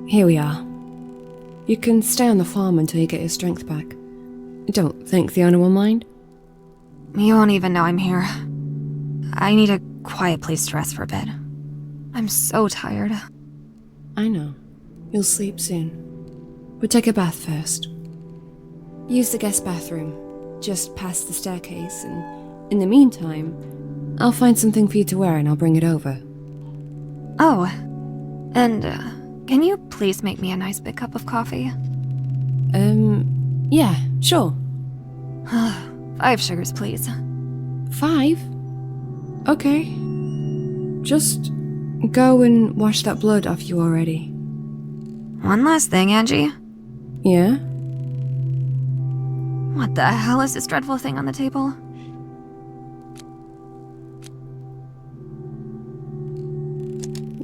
Here we are. You can stay on the farm until you get your strength back. Don't think the owner will mind. You won't even know I'm here. I need a quiet place to rest for a bit. I'm so tired. I know. You'll sleep soon. But take a bath first. Use the guest bathroom, just past the staircase, and in the meantime, I'll find something for you to wear and I'll bring it over. Oh, and can you please make me a nice big cup of coffee? Yeah, sure. 5 sugars, please. 5? Okay. Just go and wash that blood off you already. One last thing, Angie. Yeah? What the hell is this dreadful thing on the table?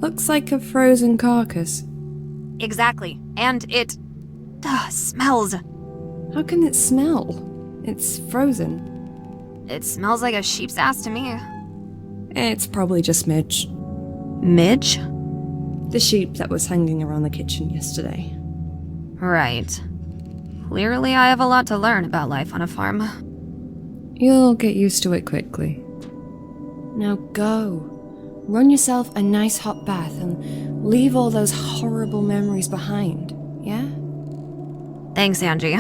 Looks like a frozen carcass. Exactly. And it... smells. How can it smell? It's frozen. It smells like a sheep's ass to me. It's probably just Midge. Midge? The sheep that was hanging around the kitchen yesterday. Right. Clearly I have a lot to learn about life on a farm. You'll get used to it quickly. Now go. Run yourself a nice hot bath and leave all those horrible memories behind, yeah? Thanks, Angie.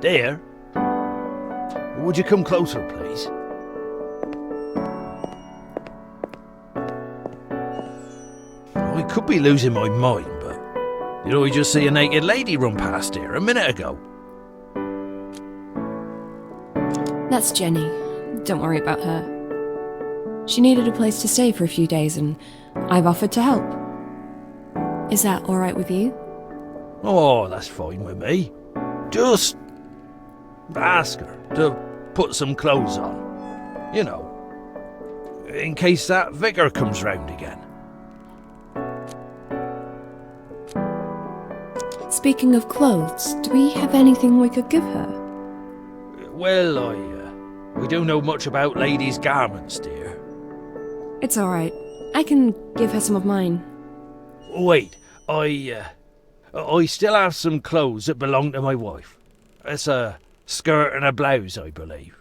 Dear, would you come closer, please? I could be losing my mind, but did I just see a naked lady run past here a minute ago? That's Jenny. Don't worry about her. She needed a place to stay for a few days and I've offered to help. Is that alright with you? Oh, that's fine with me. Just ask her to put some clothes on. You know, in case that vicar comes round again. Speaking of clothes, do we have anything we could give her? Well, we don't know much about ladies' garments, dear. It's alright. I can give her some of mine. Wait, I still have some clothes that belong to my wife. It's a skirt and a blouse, I believe.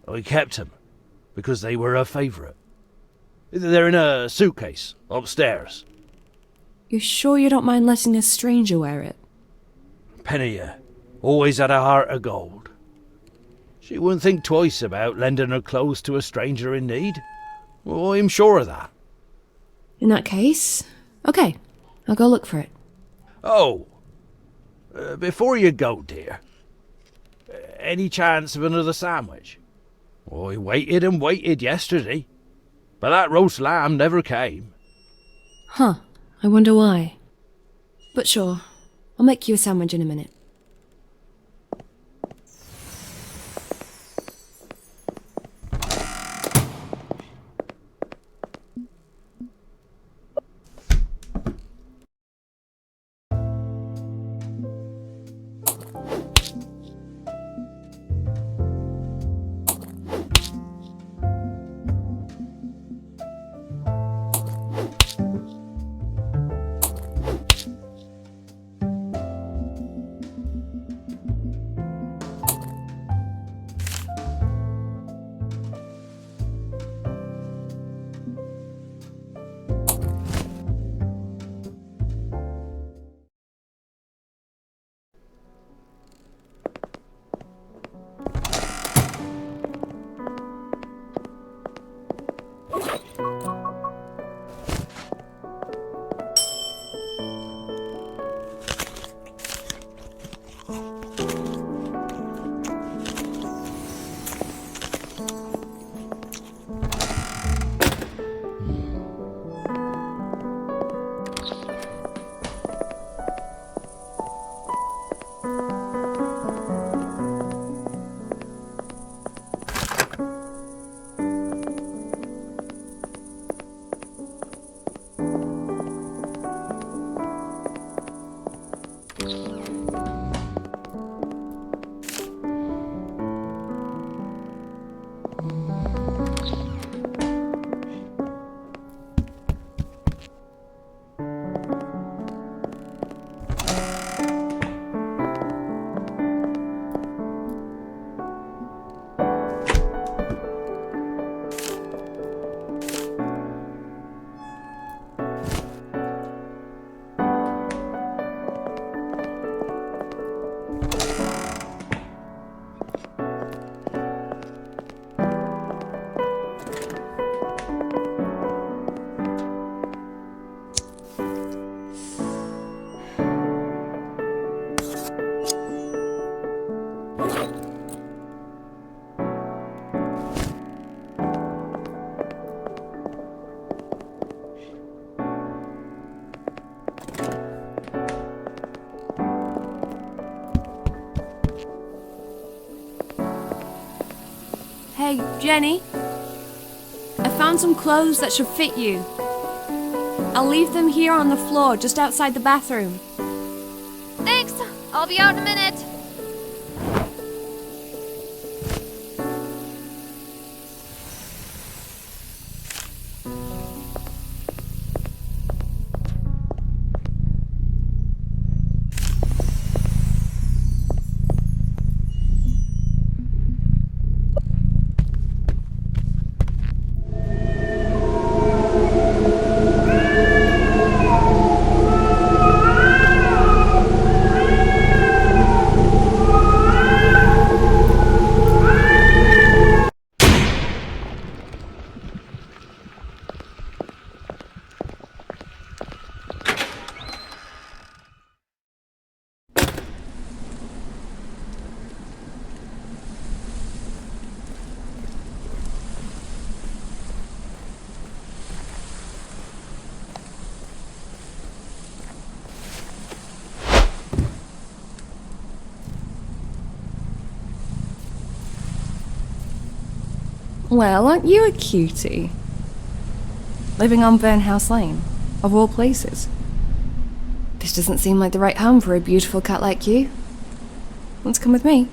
I kept them because they were her favourite. They're in a suitcase upstairs. You're sure you don't mind letting a stranger wear it? Penny always had a heart of gold. She wouldn't think twice about lending her clothes to a stranger in need. Well, I'm sure of that. In that case, okay, I'll go look for it. Oh, before you go, dear, any chance of another sandwich? I waited and waited yesterday, but that roast lamb never came. Huh, I wonder why. But sure, I'll make you a sandwich in a minute. Hey, Jenny. I found some clothes that should fit you. I'll leave them here on the floor, just outside the bathroom. Thanks! I'll be out in a minute! Well, aren't you a cutie? Living on Burnhouse Lane, of all places. This doesn't seem like the right home for a beautiful cat like you. Want to come with me?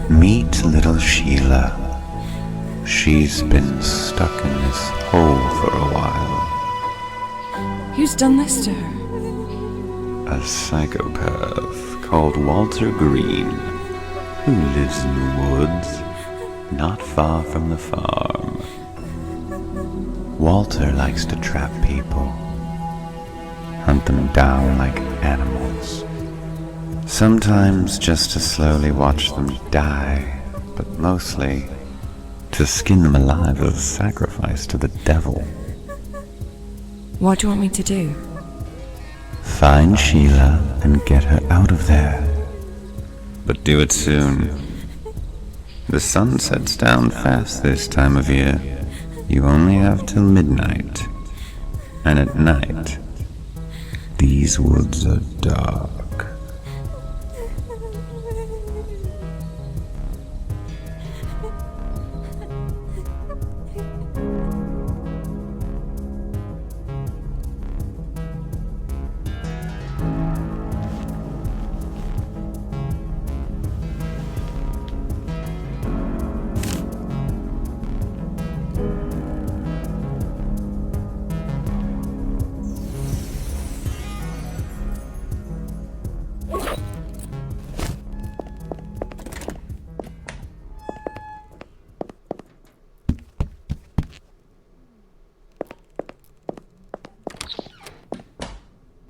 Meet little Sheila. She's been stuck in this hole for a while. Who's done this to her? A psychopath called Walter Green, who lives in the woods, not far from the farm. Walter likes to trap people, hunt them down like animals. Sometimes just to slowly watch them die, but mostly to skin them alive as sacrifice to the devil. What do you want me to do? Find Sheila and get her out of there. But do it soon. The sun sets down fast this time of year. You only have till midnight. And at night, these woods are dark.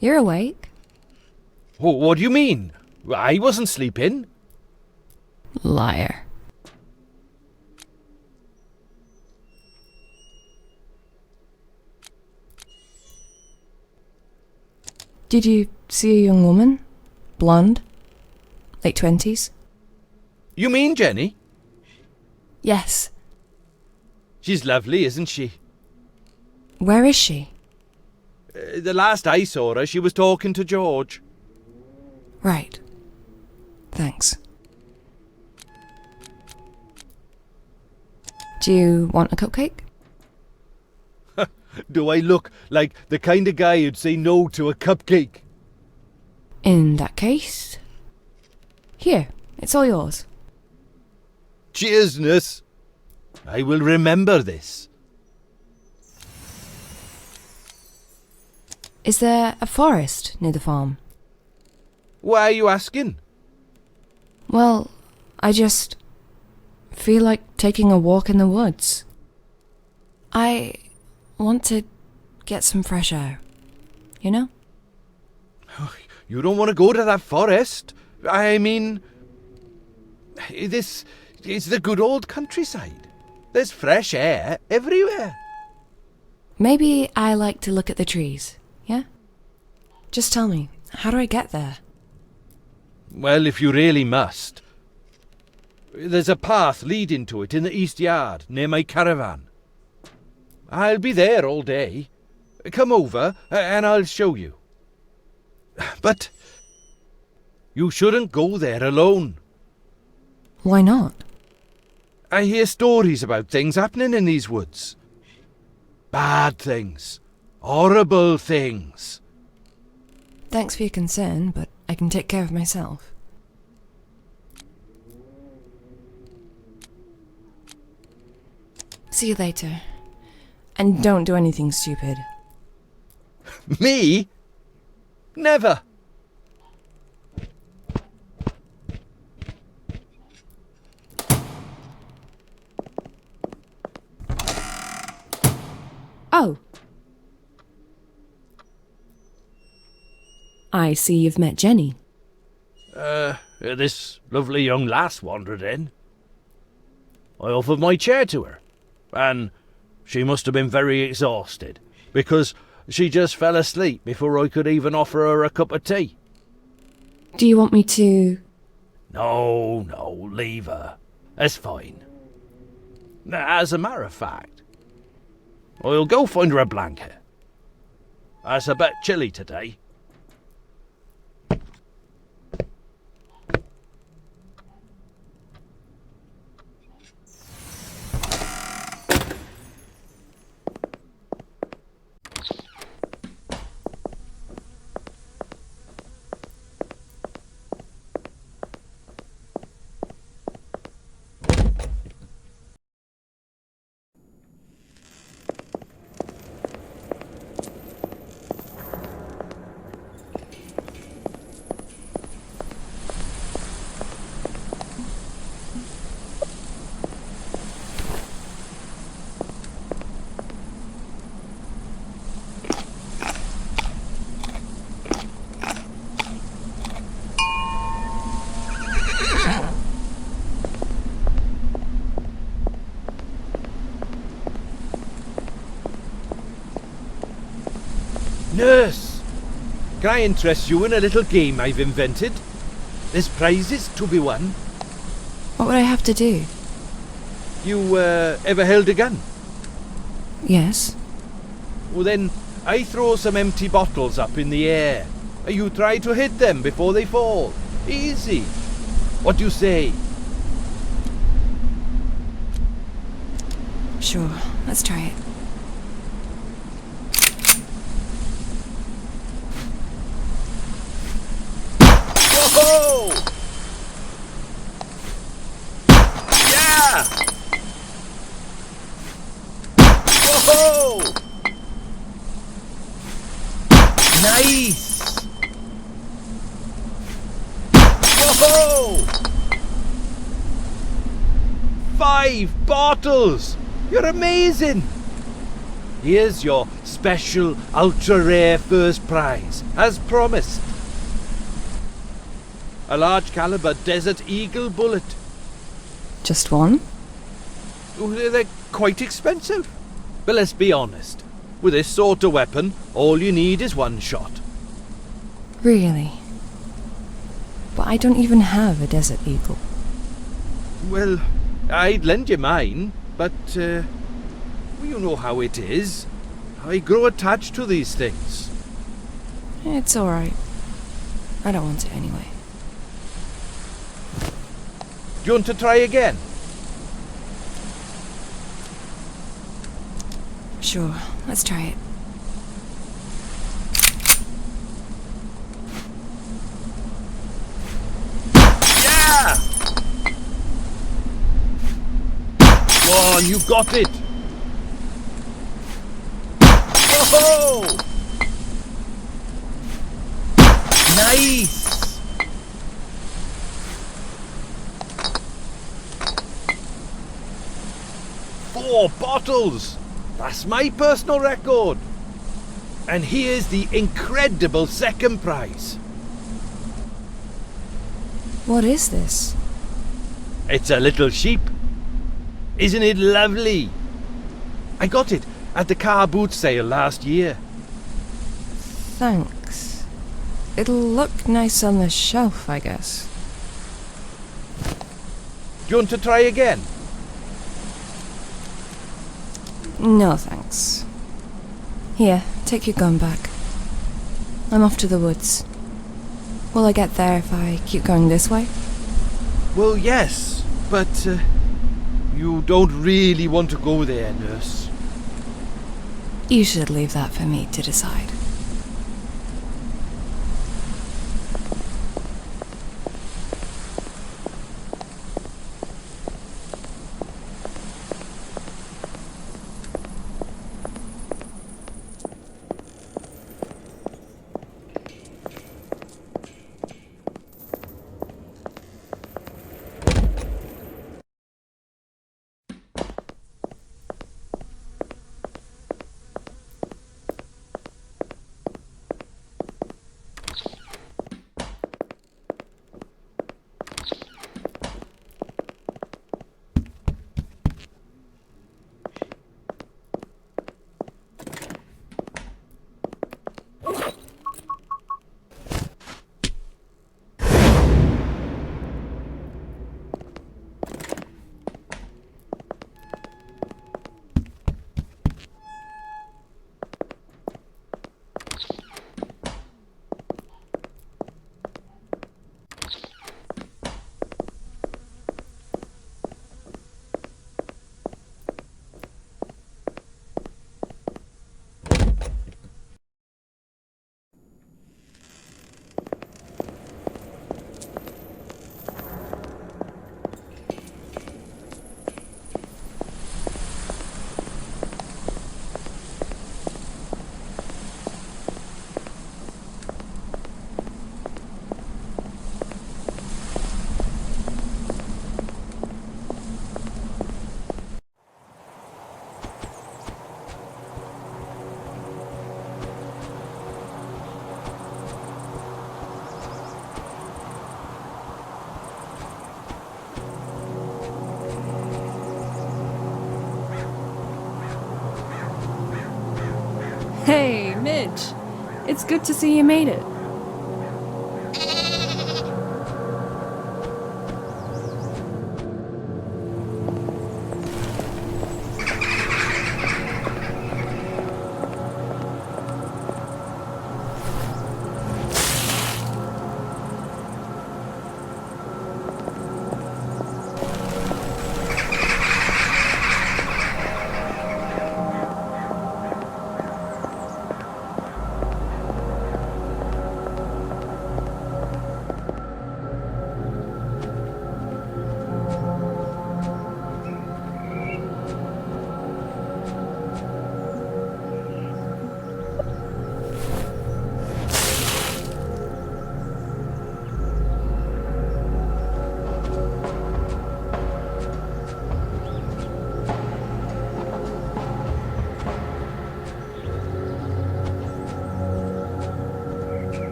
You're awake? What do you mean? I wasn't sleeping. Liar. Did you see a young woman? Blonde? Late 20s? You mean Jenny? Yes. She's lovely, isn't she? Where is she? The last I saw her, she was talking to George. Right. Thanks. Do you want a cupcake? Do I look like the kind of guy who'd say no to a cupcake? In that case... Here, it's all yours. Cheers, Nurse. I will remember this. Is there a forest near the farm? Why are you asking? Well, I just feel like taking a walk in the woods. I want to get some fresh air, you know? You don't want to go to that forest? I mean, this is the good old countryside. There's fresh air everywhere. Maybe I like to look at the trees, yeah? Just tell me, how do I get there? Well, if you really must. There's a path leading to it in the east yard, near my caravan. I'll be there all day. Come over, and I'll show you. But you shouldn't go there alone. Why not? I hear stories about things happening in these woods. Bad things. Horrible things. Thanks for your concern, but I can take care of myself. See you later. And don't do anything stupid. Me? Never. Oh. I see you've met Jenny. This lovely young lass wandered in. I offered my chair to her, and she must have been very exhausted, because she just fell asleep before I could even offer her a cup of tea. Do you want me to... No, leave her. That's fine. As a matter of fact, I'll go find her a blanket. It's a bit chilly today. Nurse, can I interest you in a little game I've invented? There's prizes to be won. What would I have to do? You ever held a gun? Yes. Well then, I throw some empty bottles up in the air. You try to hit them before they fall. Easy. What do you say? Sure, let's try it. Whoa! Yeah! Whoa! Nice! Whoa! 5 bottles! You're amazing! Here's your special ultra-rare first prize, as promised. A large caliber Desert Eagle bullet. Just one? Oh, they're quite expensive. But let's be honest. With this sort of weapon, all you need is one shot. Really? But I don't even have a Desert Eagle. Well, I'd lend you mine, but, well, you know how it is. I grow attached to these things. It's alright. I don't want it anyway. Do you want to try again? Sure, let's try it. Yeah! Go on, you got it! Whoa! Nice! Four bottles! That's my personal record. And here's the incredible second prize. What is this? It's a little sheep. Isn't it lovely? I got it at the car boot sale last year. Thanks. It'll look nice on the shelf, I guess. Do you want to try again? No, thanks. Here, take your gun back. I'm off to the woods. Will I get there if I keep going this way? Well, yes, but you don't really want to go there, nurse. You should leave that for me to decide. Hey, Midge. It's good to see you made it.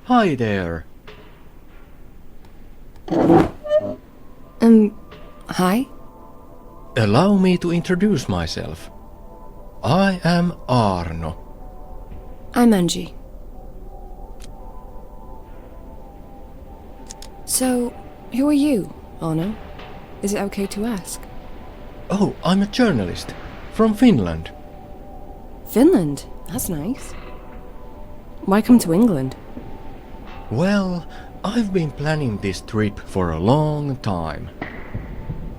Hi there. Hi? Allow me to introduce myself. I am Arno. I'm Angie. So, who are you, Arno? Is it okay to ask? Oh, I'm a journalist from Finland. Finland? That's nice. Why come to England? Well, I've been planning this trip for a long time.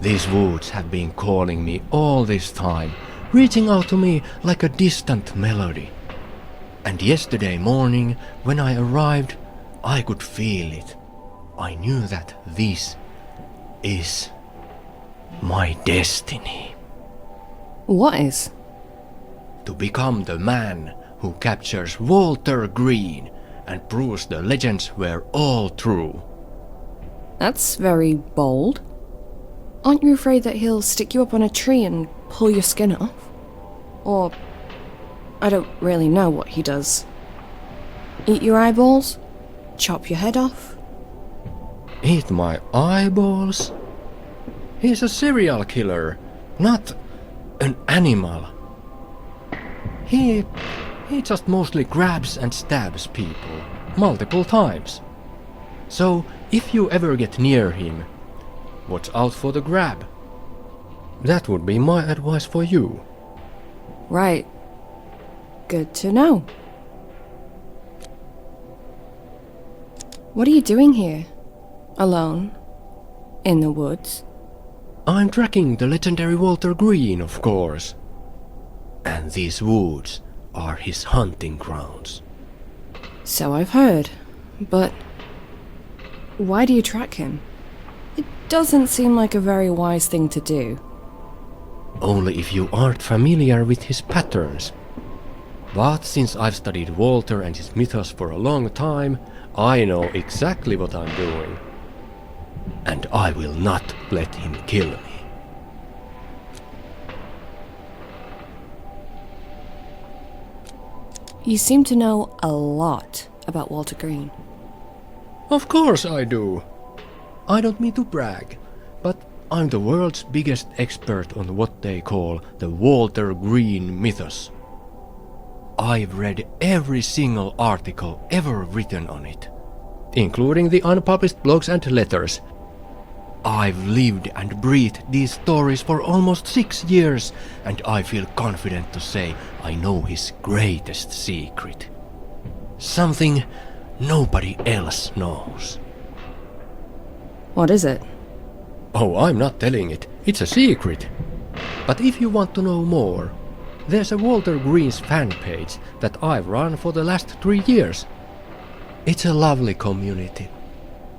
These woods have been calling me all this time, reaching out to me like a distant melody. And yesterday morning, when I arrived, I could feel it. I knew that this is my destiny. What is? To become the man who captures Walter Green and proves the legends were all true. That's very bold. Aren't you afraid that he'll stick you up on a tree and pull your skin off? Or, I don't really know what he does. Eat your eyeballs? Chop your head off? Eat my eyeballs? He's a serial killer, not an animal. He just mostly grabs and stabs people, multiple times. So, if you ever get near him, watch out for the grab. That would be my advice for you. Right. Good to know. What are you doing here? Alone? In the woods? I'm tracking the legendary Walter Green, of course. And these woods are his hunting grounds. So I've heard. But why do you track him? It doesn't seem like a very wise thing to do. Only if you aren't familiar with his patterns. But since I've studied Walter and his mythos for a long time, I know exactly what I'm doing. And I will not let him kill me. You seem to know a lot about Walter Green. Of course I do. I don't mean to brag, but I'm the world's biggest expert on what they call the Walter Green mythos. I've read every single article ever written on it, including the unpublished blogs and letters. I've lived and breathed these stories for almost 6 years, and I feel confident to say I know his greatest secret. Something nobody else knows. What is it? Oh, I'm not telling it. It's a secret. But if you want to know more, there's a Walter Green's fan page that I've run for the last 3 years. It's a lovely community.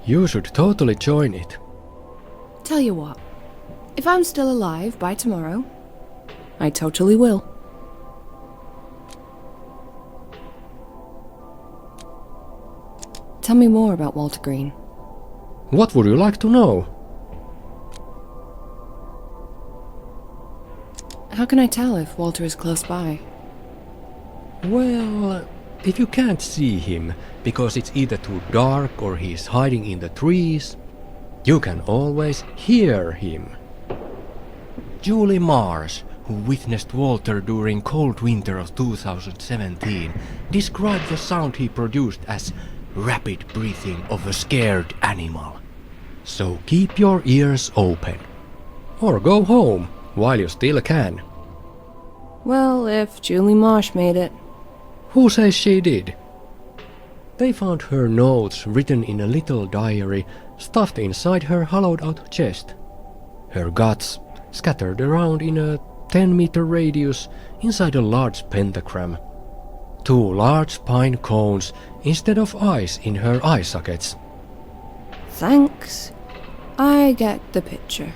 You should totally join it. Tell you what, if I'm still alive by tomorrow, I totally will. Tell me more about Walter Green. What would you like to know? How can I tell if Walter is close by? Well, if you can't see him because it's either too dark or he's hiding in the trees, you can always hear him. Julie Marsh, who witnessed Walter during cold winter of 2017, described the sound he produced as rapid breathing of a scared animal. So keep your ears open. Or go home while you still can. Well, if Julie Marsh made it. Who says she did? They found her notes written in a little diary stuffed inside her hollowed-out chest. Her guts scattered around in a 10-meter radius inside a large pentagram. 2 large pine cones instead of eyes in her eye sockets. Thanks. I get the picture.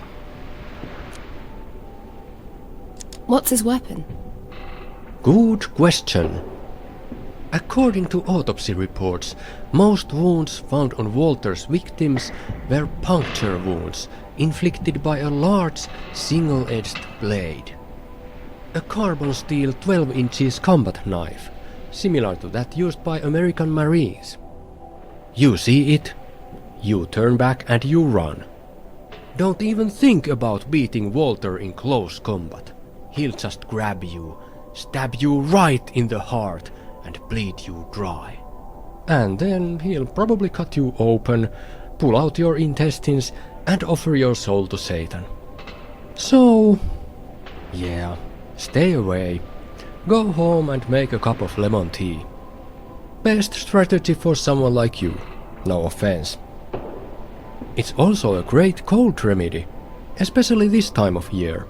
What's his weapon? Good question. According to autopsy reports, most wounds found on Walter's victims were puncture wounds inflicted by a large single-edged blade. A carbon steel 12 inches combat knife, similar to that used by American Marines. You see it, you turn back and you run. Don't even think about beating Walter in close combat. He'll just grab you, stab you right in the heart, and bleed you dry. And then he'll probably cut you open, pull out your intestines, and offer your soul to Satan. So, yeah, stay away. Go home and make a cup of lemon tea. Best strategy for someone like you, no offense. It's also a great cold remedy, especially this time of year.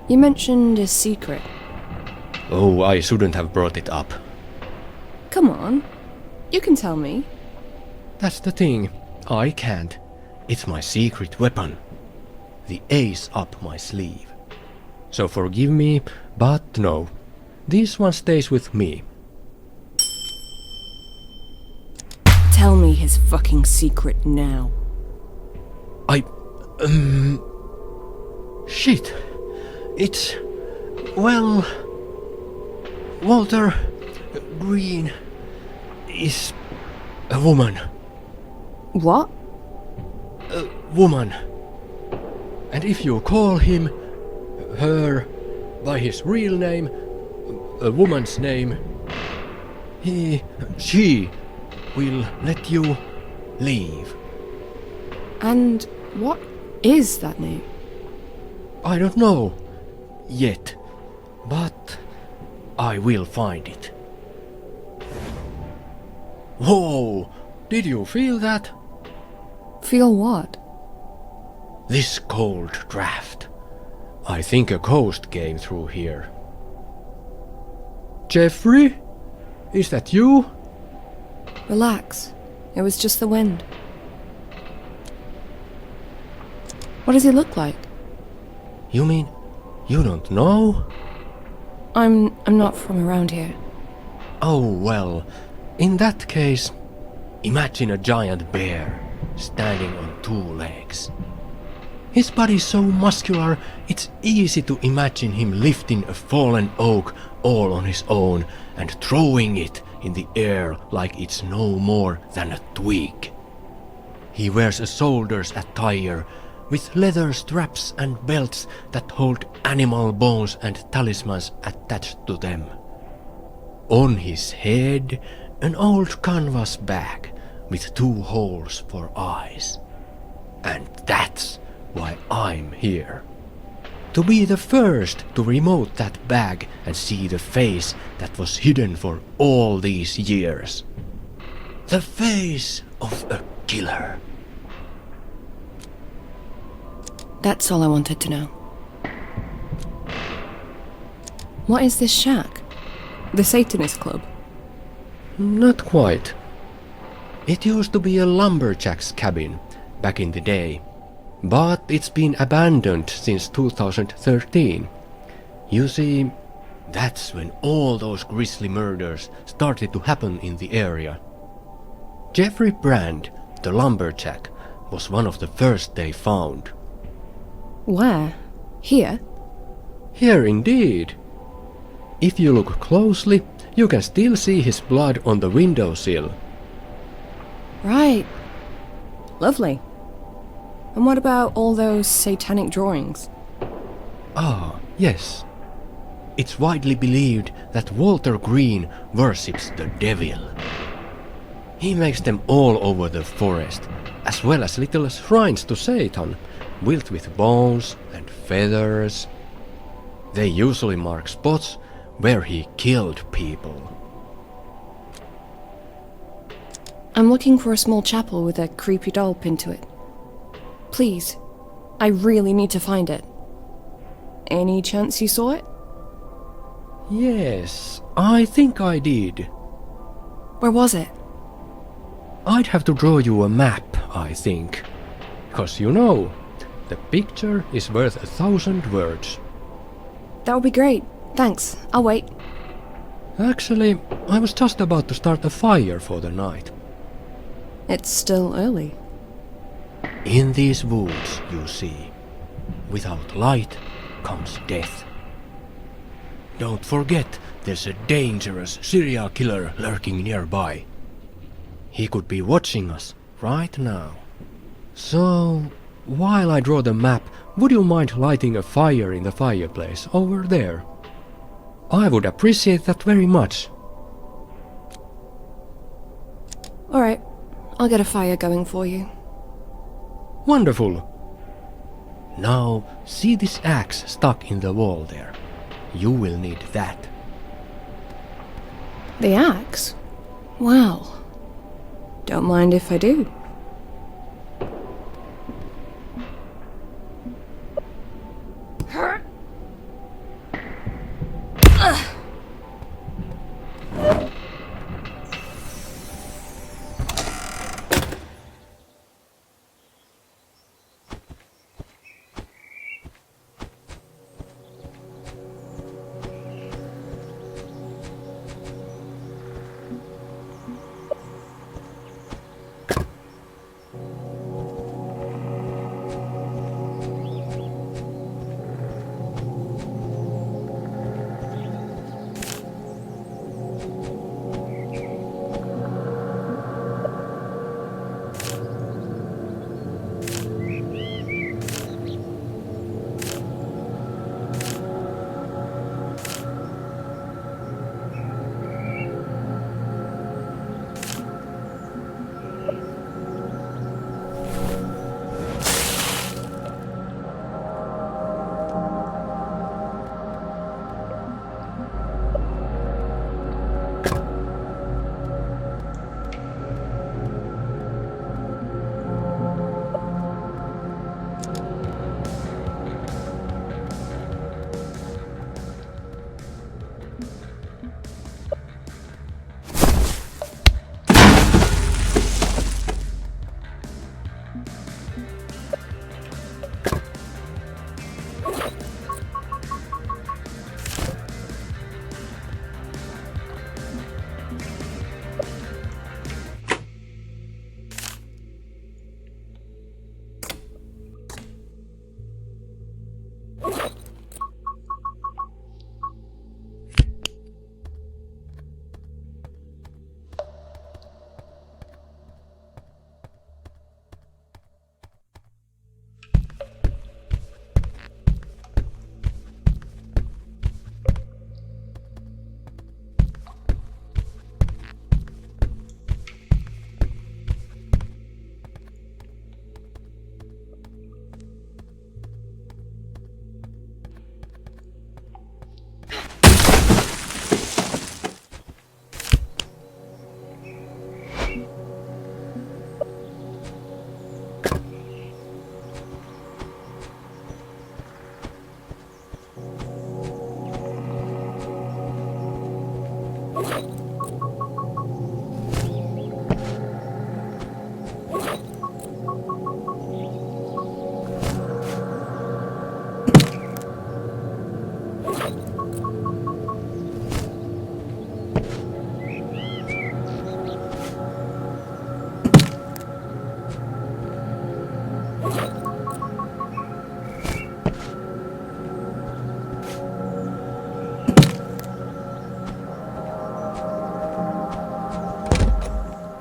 You mentioned a secret. Oh, I shouldn't have brought it up. Come on. You can tell me. That's the thing. I can't. It's my secret weapon. The ace up my sleeve. So forgive me, but no. This one stays with me. Tell me his fucking secret now. Shit. It's... well... Walter Green is a woman. What? A woman. And if you call him, her, by his real name, a woman's name, she will let you leave. And what is that name? I don't know yet, but I will find it. Whoa! Did you feel that? Feel what? This cold draft. I think a ghost came through here. Jeffrey? Is that you? Relax. It was just the wind. What does he look like? You mean you don't know? I'm not from around here. Oh, well, in that case, imagine a giant bear standing on two legs. His body's so muscular, it's easy to imagine him lifting a fallen oak all on his own and throwing it in the air like it's no more than a twig. He wears a soldier's attire with leather straps and belts that hold animal bones and talismans attached to them. On his head, an old canvas bag with 2 holes for eyes. And that's why I'm here. To be the first to remove that bag and see the face that was hidden for all these years. The face of a killer. That's all I wanted to know. What is this shack? The Satanist Club? Not quite. It used to be a lumberjack's cabin back in the day, but it's been abandoned since 2013. You see, that's when all those grisly murders started to happen in the area. Jeffrey Brand, the lumberjack, was one of the first they found. Where? Here? Here indeed. If you look closely, you can still see his blood on the windowsill. Right. Lovely. And what about all those satanic drawings? Ah, yes. It's widely believed that Walter Green worships the devil. He makes them all over the forest, as well as little shrines to Satan, built with bones and feathers. They usually mark spots where he killed people. I'm looking for a small chapel with a creepy doll pinned to it. Please, I really need to find it. Any chance you saw it? Yes, I think I did. Where was it? I'd have to draw you a map, I think. 'Cause you know, the picture is worth 1,000 words. That would be great. Thanks. I'll wait. Actually, I was just about to start a fire for the night. It's still early. In these woods, you see, without light comes death. Don't forget, there's a dangerous serial killer lurking nearby. He could be watching us right now. So, while I draw the map, would you mind lighting a fire in the fireplace over there? I would appreciate that very much. Alright, I'll get a fire going for you. Wonderful. Now, see this axe stuck in the wall there? You will need that. The axe? Wow. Don't mind if I do.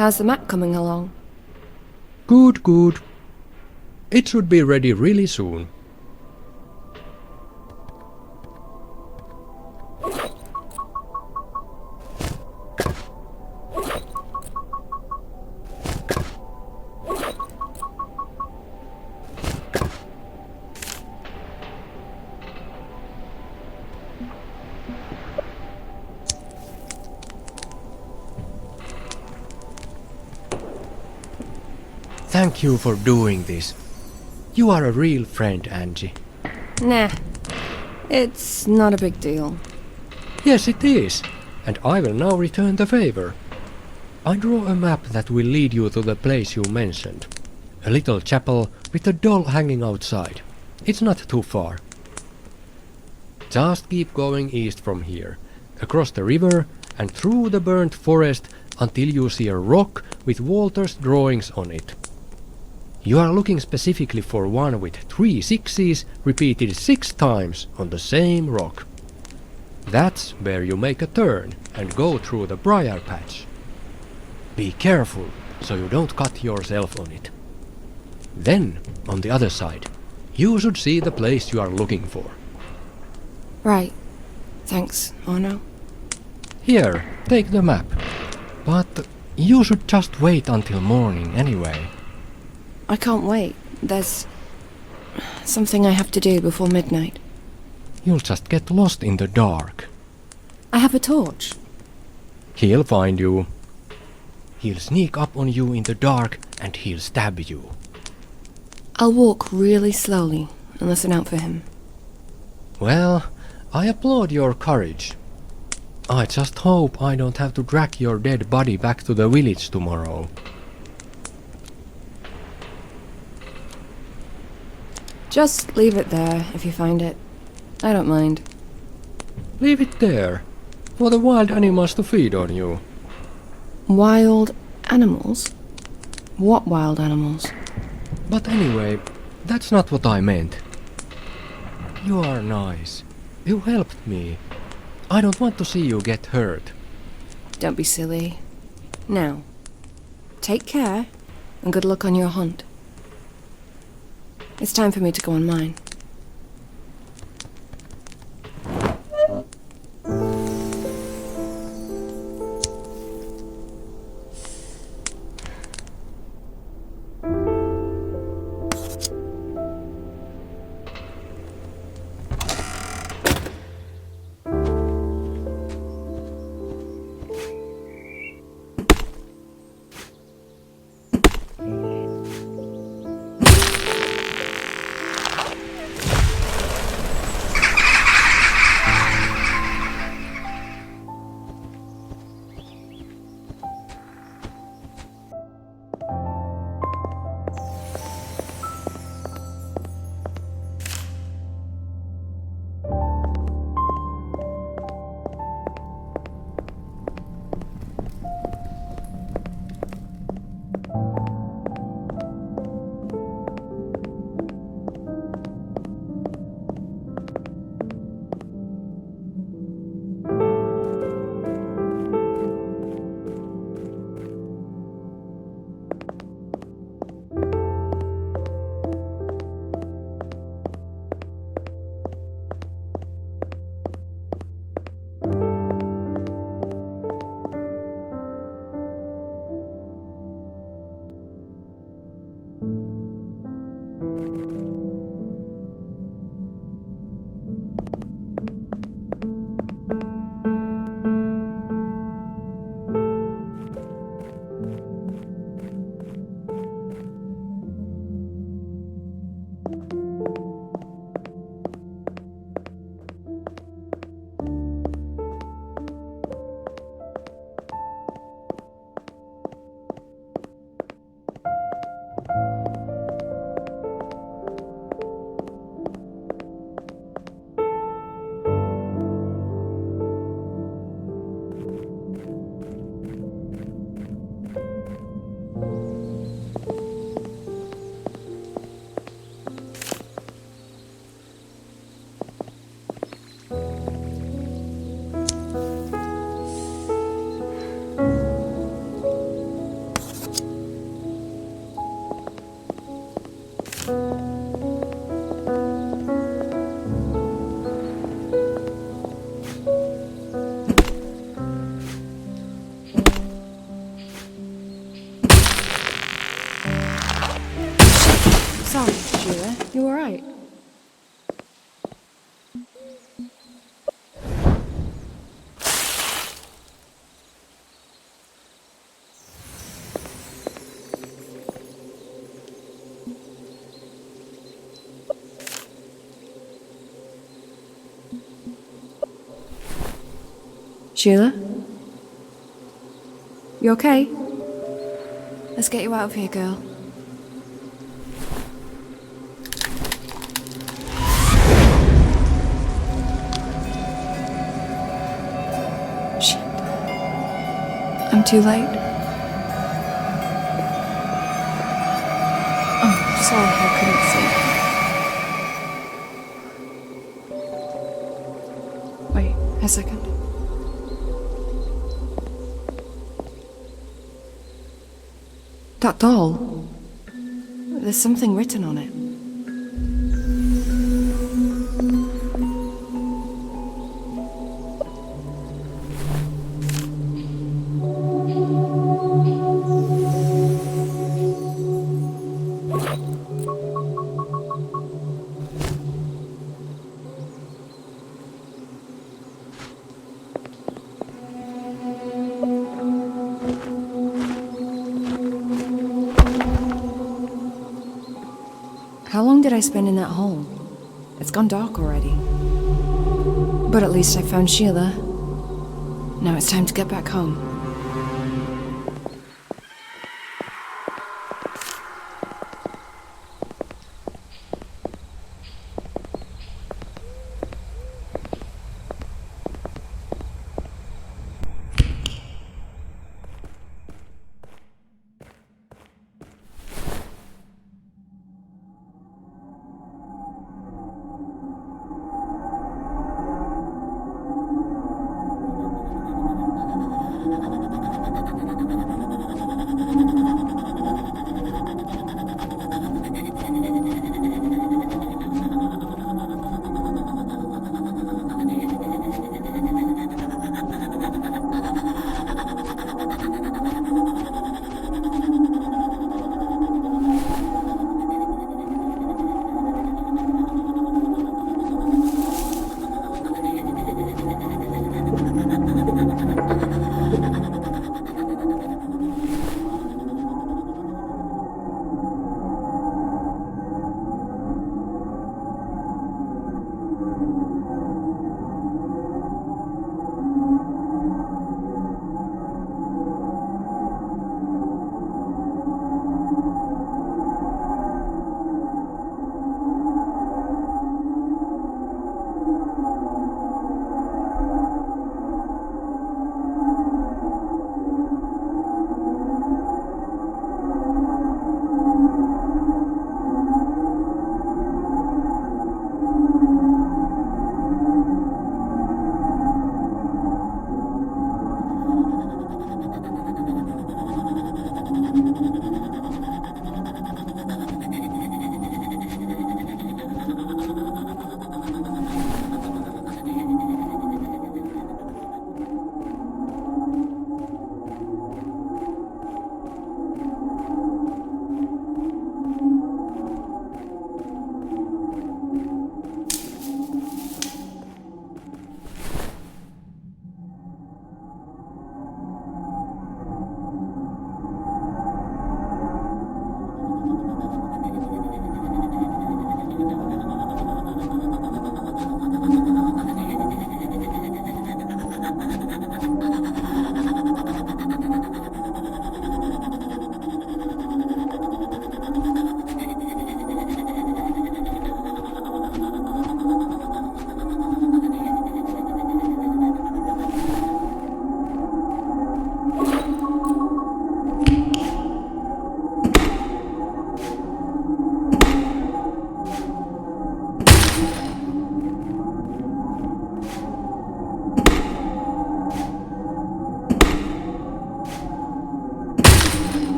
How's the map coming along? Good, good. It should be ready really soon. Thank you for doing this. You are a real friend, Angie. Nah, it's not a big deal. Yes, it is. And I will now return the favor. I draw a map that will lead you to the place you mentioned. A little chapel with a doll hanging outside. It's not too far. Just keep going east from here, across the river and through the burnt forest until you see a rock with Walter's drawings on it. You are looking specifically for one with 3 sixes repeated 6 times on the same rock. That's where you make a turn and go through the briar patch. Be careful so you don't cut yourself on it. Then, on the other side, you should see the place you are looking for. Right. Thanks, Arno. Here, take the map. But you should just wait until morning anyway. I can't wait. There's something I have to do before midnight. You'll just get lost in the dark. I have a torch. He'll find you. He'll sneak up on you in the dark and he'll stab you. I'll walk really slowly and listen out for him. Well, I applaud your courage. I just hope I don't have to drag your dead body back to the village tomorrow. Just leave it there if you find it. I don't mind. Leave it there, for the wild animals to feed on you. Wild animals? What wild animals? But anyway, that's not what I meant. You are nice. You helped me. I don't want to see you get hurt. Don't be silly. Now, take care, and good luck on your hunt. It's time for me to go on mine. Sorry, Sheila. You alright? Sheila? You okay? Let's get you out of here, girl. Shit. I'm too late. Oh, sorry, I couldn't see. Wait, a second. That doll? There's something written on it. How long did I spend in that hole? It's gone dark already. But at least I found Sheila. Now it's time to get back home.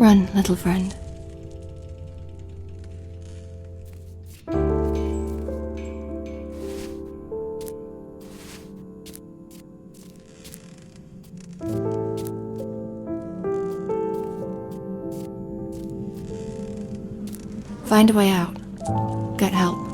Run, little friend. Find a way out. Get help.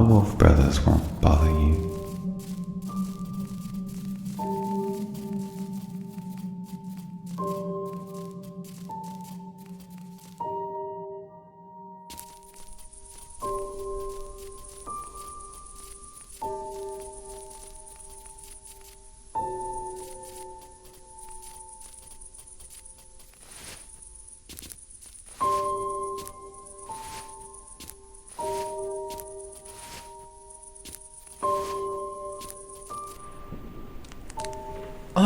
wolf brothers won't bother you.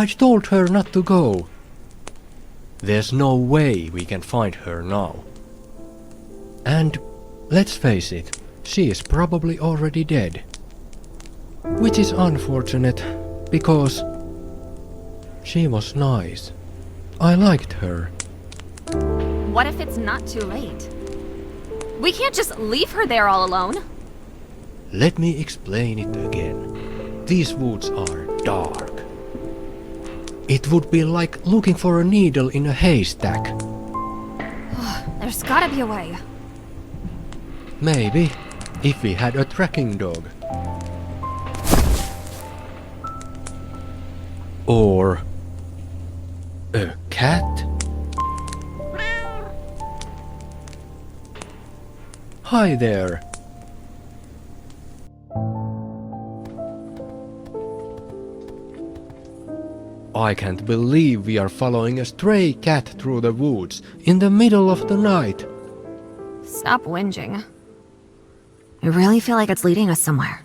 I told her not to go. There's no way we can find her now. And let's face it, she is probably already dead. Which is unfortunate, because she was nice. I liked her. What if it's not too late? We can't just leave her there all alone. Let me explain it again. These woods are dark. It would be like looking for a needle in a haystack. There's gotta be a way. Maybe, if we had a tracking dog. Or a cat? Hi there. I can't believe we are following a stray cat through the woods in the middle of the night. Stop whinging. I really feel like it's leading us somewhere.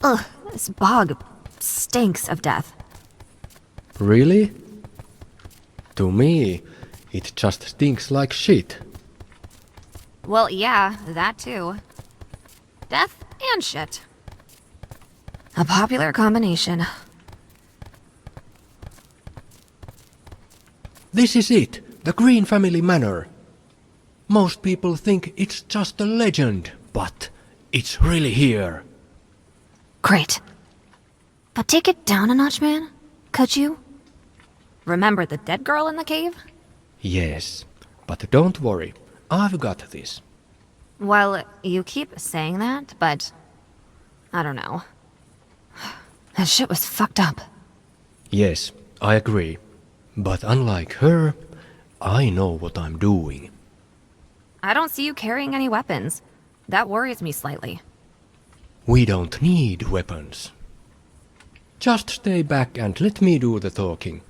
Ugh, this bog stinks of death. Really? To me, it just stinks like shit. Well, yeah, that too. Death and shit. A popular combination. This is it, the Green Family Manor. Most people think it's just a legend, but it's really here. Great. But take it down a notch, man. Could you? Remember the dead girl in the cave? Yes, but don't worry, I've got this. Well, you keep saying that, but I don't know. That shit was fucked up. Yes, I agree. But unlike her, I know what I'm doing. I don't see you carrying any weapons. That worries me slightly. We don't need weapons. Just stay back and let me do the talking.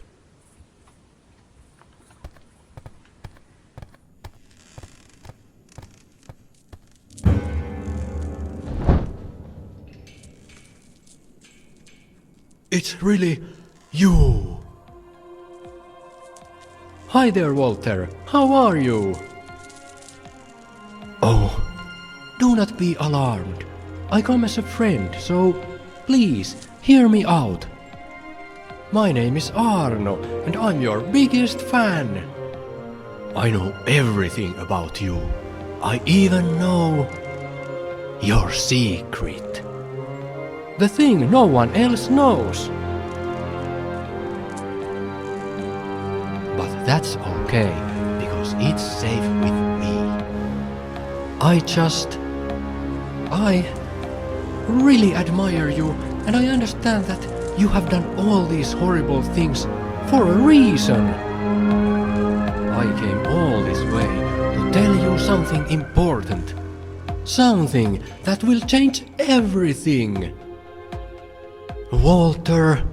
It's really you. Hi there, Walter. How are you? Oh, do not be alarmed. I come as a friend, so please hear me out. My name is Arno, and I'm your biggest fan. I know everything about you. I even know your secret. The thing no one else knows. But that's okay, because it's safe with me. I really admire you, and I understand that you have done all these horrible things for a reason. I came all this way to tell you something important. Something that will change everything. Walter,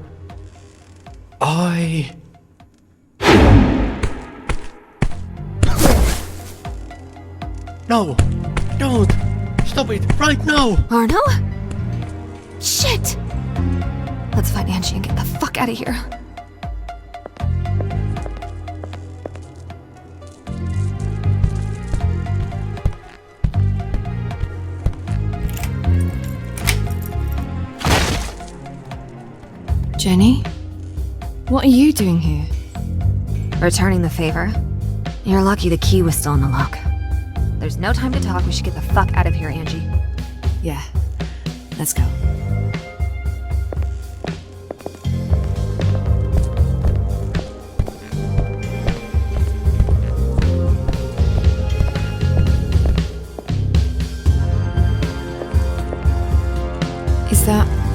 No! Don't! Stop it! Right now! Arno? Shit! Let's find Angie and get the fuck out of here. Jenny? What are you doing here? Returning the favor. You're lucky the key was still in the lock. There's no time to talk. We should get the fuck out of here, Angie. Yeah. Let's go.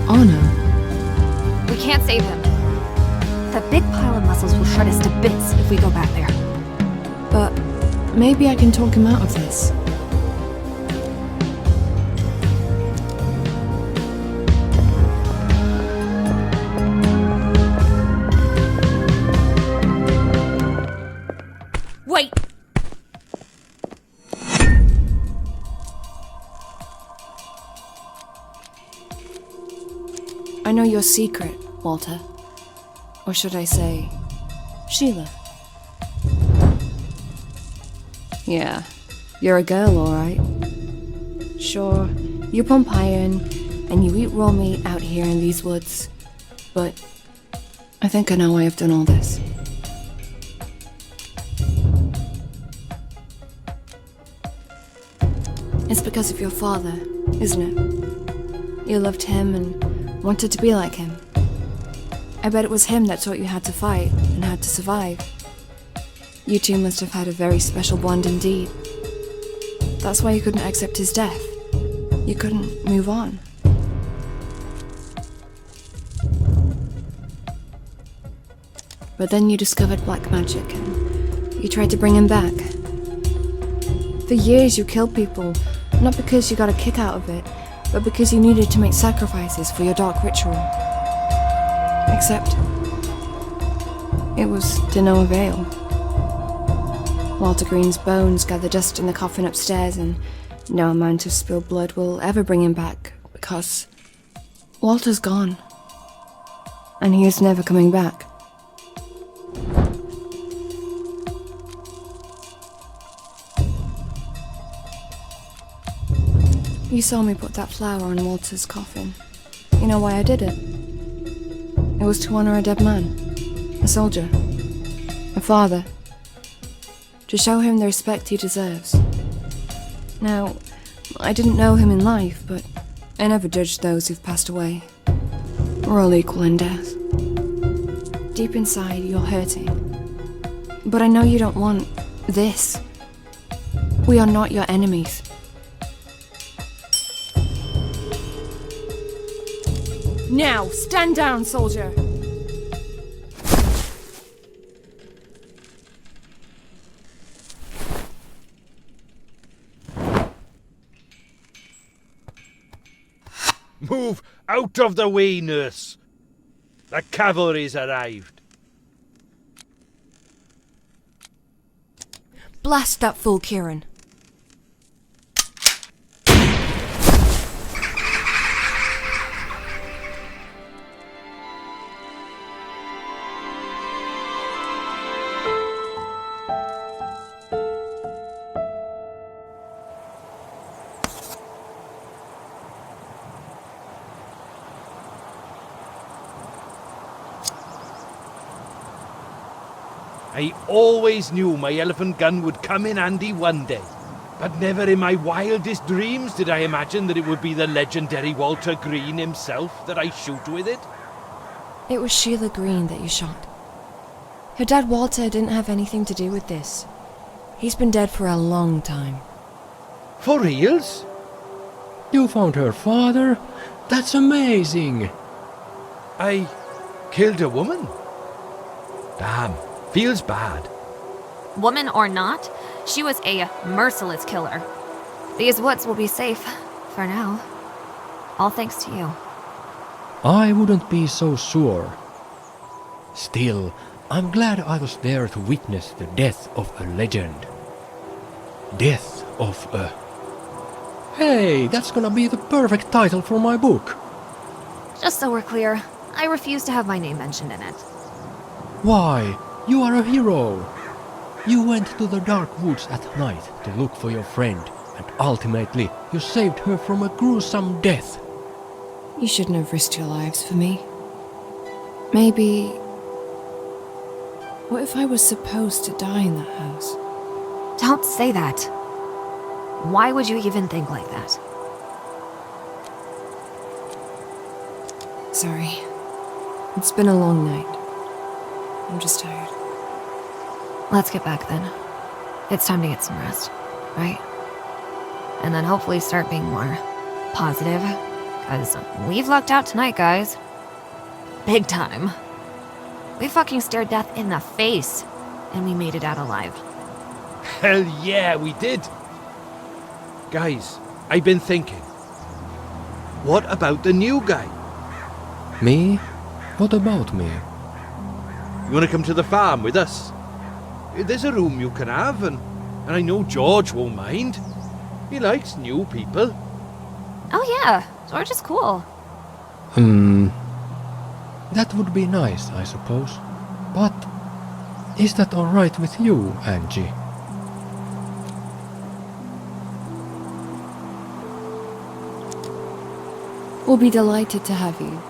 honor. We can't save him. The big pile of muscles will shred us to bits if we go back there. But maybe I can talk him out of this. Wait! I know your secret, Walter. Or should I say, Sheila? Yeah, you're a girl, alright. Sure, you pump iron, and you eat raw meat out here in these woods. But I think I know why I've done all this. It's because of your father, isn't it? You loved him and wanted to be like him. I bet it was him that taught you how to fight and how to survive. You two must have had a very special bond indeed. That's why you couldn't accept his death. You couldn't move on. But then you discovered black magic and you tried to bring him back. For years you killed people, not because you got a kick out of it, but because you needed to make sacrifices for your dark ritual. Except, it was to no avail. Walter Green's bones gather dust in the coffin upstairs, and no amount of spilled blood will ever bring him back, because Walter's gone. And he is never coming back. You saw me put that flower on Walter's coffin. You know why I did it? It was to honor a dead man. A soldier. A father. To show him the respect he deserves. Now, I didn't know him in life, but I never judged those who've passed away. We're all equal in death. Deep inside, you're hurting. But I know you don't want this. We are not your enemies. Now, stand down, soldier! Move out of the way, nurse. The cavalry's arrived. Blast that fool, Kieran. I always knew my elephant gun would come in handy one day, but never in my wildest dreams did I imagine that it would be the legendary Walter Green himself that I shoot with it. It was Sheila Green that you shot. Her dad Walter didn't have anything to do with this. He's been dead for a long time. For reals? You found her father? That's amazing! I killed a woman? Damn, feels bad. Woman or not, she was a merciless killer. These woods will be safe, for now. All thanks to you. I wouldn't be so sure. Still, I'm glad I was there to witness the death of a legend. Death of a... Hey, that's gonna be the perfect title for my book. Just so we're clear, I refuse to have my name mentioned in it. Why? You are a hero. You went to the dark woods at night to look for your friend, and ultimately you saved her from a gruesome death. You shouldn't have risked your lives for me. Maybe... What if I was supposed to die in that house? Don't say that. Why would you even think like that? Sorry. It's been a long night. I'm just tired. Let's get back then. It's time to get some rest, right? And then hopefully start being more positive, 'Cause we've lucked out tonight, guys. Big time. We fucking stared death in the face, and we made it out alive. Hell yeah, we did. Guys, I've been thinking. What about the new guy? Me? What about me? You want to come to the farm with us? There's a room you can have, and I know George won't mind. He likes new people. Oh yeah, George is cool. That would be nice, I suppose. But is that alright with you, Angie? We'll be delighted to have you.